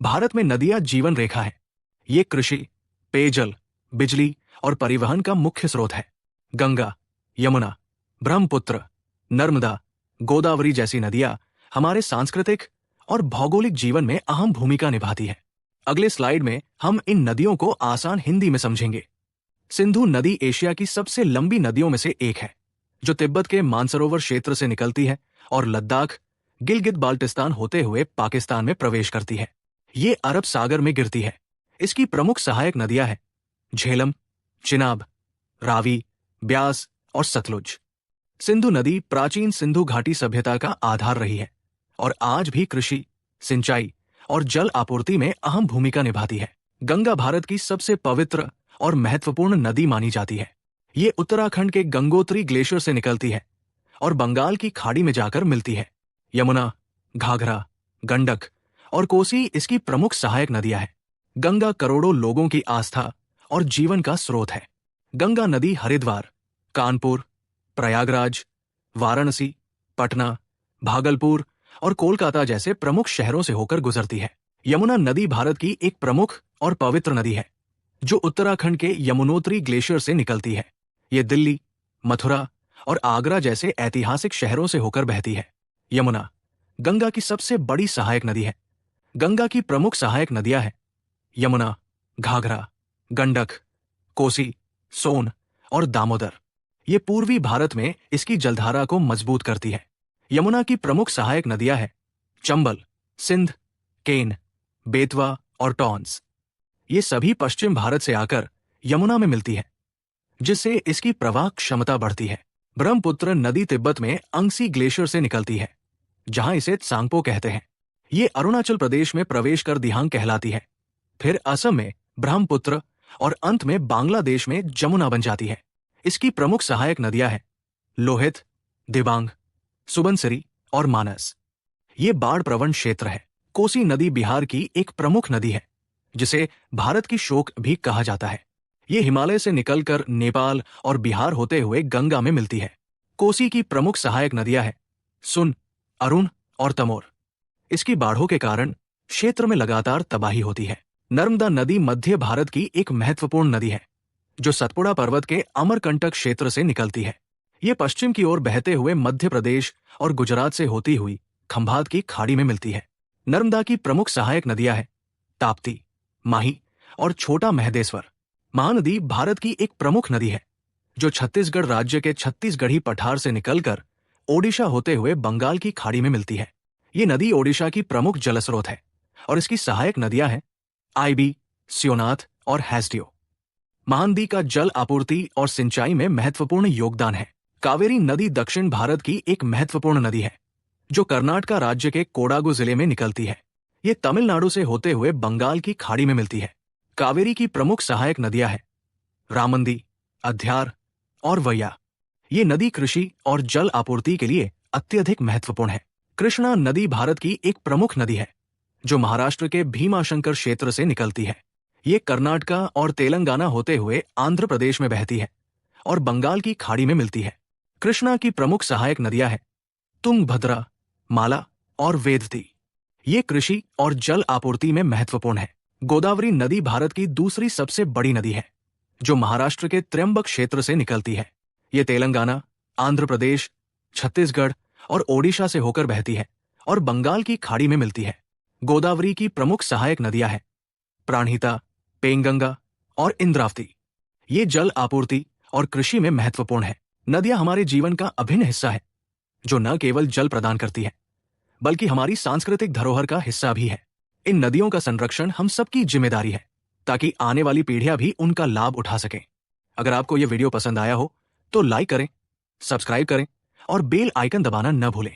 भारत में नदियां जीवन रेखा है। ये कृषि, पेयजल, बिजली और परिवहन का मुख्य स्रोत है। गंगा, यमुना, ब्रह्मपुत्र, नर्मदा, गोदावरी जैसी नदियां हमारे सांस्कृतिक और भौगोलिक जीवन में अहम भूमिका निभाती है। अगले स्लाइड में हम इन नदियों को आसान हिंदी में समझेंगे। सिंधु नदी एशिया की सबसे लंबी नदियों में से एक है, जो तिब्बत के मानसरोवर क्षेत्र से निकलती है और लद्दाख, गिलगित बाल्टिस्तान होते हुए पाकिस्तान में प्रवेश करती है। ये अरब सागर में गिरती है। इसकी प्रमुख सहायक नदियां हैं झेलम, चिनाब, रावी, ब्यास और सतलुज। सिंधु नदी प्राचीन सिंधु घाटी सभ्यता का आधार रही है और आज भी कृषि, सिंचाई और जल आपूर्ति में अहम भूमिका निभाती है। गंगा भारत की सबसे पवित्र और महत्वपूर्ण नदी मानी जाती है। ये उत्तराखंड के गंगोत्री ग्लेशियर से निकलती है और बंगाल की खाड़ी में जाकर मिलती है। यमुना, घाघरा, गंडक और कोसी इसकी प्रमुख सहायक नदियां हैं। गंगा करोड़ों लोगों की आस्था और जीवन का स्रोत है। गंगा नदी हरिद्वार, कानपुर, प्रयागराज, वाराणसी, पटना, भागलपुर और कोलकाता जैसे प्रमुख शहरों से होकर गुजरती है। यमुना नदी भारत की एक प्रमुख और पवित्र नदी है, जो उत्तराखंड के यमुनोत्री ग्लेशियर से निकलती है। ये दिल्ली, मथुरा और आगरा जैसे ऐतिहासिक शहरों से होकर बहती है। यमुना गंगा की सबसे बड़ी सहायक नदी है। गंगा की प्रमुख सहायक नदियां हैं यमुना, घाघरा, गंडक, कोसी, सोन और दामोदर। ये पूर्वी भारत में इसकी जलधारा को मजबूत करती है। यमुना की प्रमुख सहायक नदियां हैं चंबल, सिंध, केन, बेतवा और टॉन्स। ये सभी पश्चिम भारत से आकर यमुना में मिलती है, जिससे इसकी प्रवाह क्षमता बढ़ती है। ब्रह्मपुत्र नदी तिब्बत में अंगसी ग्लेशियर से निकलती है, जहां इसे त्सांगपो कहते हैं। ये अरुणाचल प्रदेश में प्रवेश कर दिहांग कहलाती है, फिर असम में ब्रह्मपुत्र और अंत में बांग्लादेश में जमुना बन जाती है। इसकी प्रमुख सहायक नदियां हैं लोहित, दिबांग, सुबनसिरी और मानस। ये बाढ़ प्रवण क्षेत्र है। कोसी नदी बिहार की एक प्रमुख नदी है, जिसे भारत की शोक भी कहा जाता है। ये हिमालय से निकलकर नेपाल और बिहार होते हुए गंगा में मिलती है। कोसी की प्रमुख सहायक नदियां हैं सुन, अरुण और तमोर। इसकी बाढ़ों के कारण क्षेत्र में लगातार तबाही होती है। नर्मदा नदी मध्य भारत की एक महत्वपूर्ण नदी है, जो सतपुड़ा पर्वत के अमरकंटक क्षेत्र से निकलती है। ये पश्चिम की ओर बहते हुए मध्य प्रदेश और गुजरात से होती हुई खंभात की खाड़ी में मिलती है। नर्मदा की प्रमुख सहायक नदियां हैं ताप्ती, माही और छोटा महदेश्वर। महानदी भारत की एक प्रमुख नदी है, जो छत्तीसगढ़ राज्य के छत्तीसगढ़ी पठार से निकलकर ओडिशा होते हुए बंगाल की खाड़ी में मिलती है। ये नदी ओडिशा की प्रमुख जलस्रोत है और इसकी सहायक नदियां हैं आईबी, स्योनाथ और हैस्डियो। महानदी का जल आपूर्ति और सिंचाई में महत्वपूर्ण योगदान है। कावेरी नदी दक्षिण भारत की एक महत्वपूर्ण नदी है, जो कर्नाटक राज्य के कोडागु जिले में निकलती है। ये तमिलनाडु से होते हुए बंगाल की खाड़ी में मिलती है। कावेरी की प्रमुख सहायक नदियां हैं रामंदी, अध्यार और वैया। ये नदी कृषि और जल आपूर्ति के लिए अत्यधिक महत्वपूर्ण है। कृष्णा नदी भारत की एक प्रमुख नदी है, जो महाराष्ट्र के भीमाशंकर क्षेत्र से निकलती है। ये कर्नाटक और तेलंगाना होते हुए आंध्र प्रदेश में बहती है और बंगाल की खाड़ी में मिलती है। कृष्णा की प्रमुख सहायक नदियां हैं तुंगभद्रा, माला और वेदती। ये कृषि और जल आपूर्ति में महत्वपूर्ण है। गोदावरी नदी भारत की दूसरी सबसे बड़ी नदी है, जो महाराष्ट्र के त्र्यंबक क्षेत्र से निकलती है। ये तेलंगाना, आंध्र प्रदेश, छत्तीसगढ़ और ओडिशा से होकर बहती है और बंगाल की खाड़ी में मिलती है। गोदावरी की प्रमुख सहायक नदियां हैं प्राणहिता, पेंगंगा और इंद्रावती। ये जल आपूर्ति और कृषि में महत्वपूर्ण है। नदियां हमारे जीवन का अभिन्न हिस्सा है, जो न केवल जल प्रदान करती है, बल्कि हमारी सांस्कृतिक धरोहर का हिस्सा भी है। इन नदियों का संरक्षण हम सबकी जिम्मेदारी है, ताकि आने वाली पीढ़ियां भी उनका लाभ उठा सकें। अगर आपको यह वीडियो पसंद आया हो तो लाइक करें, सब्सक्राइब करें और बेल आइकन दबाना न भूलें।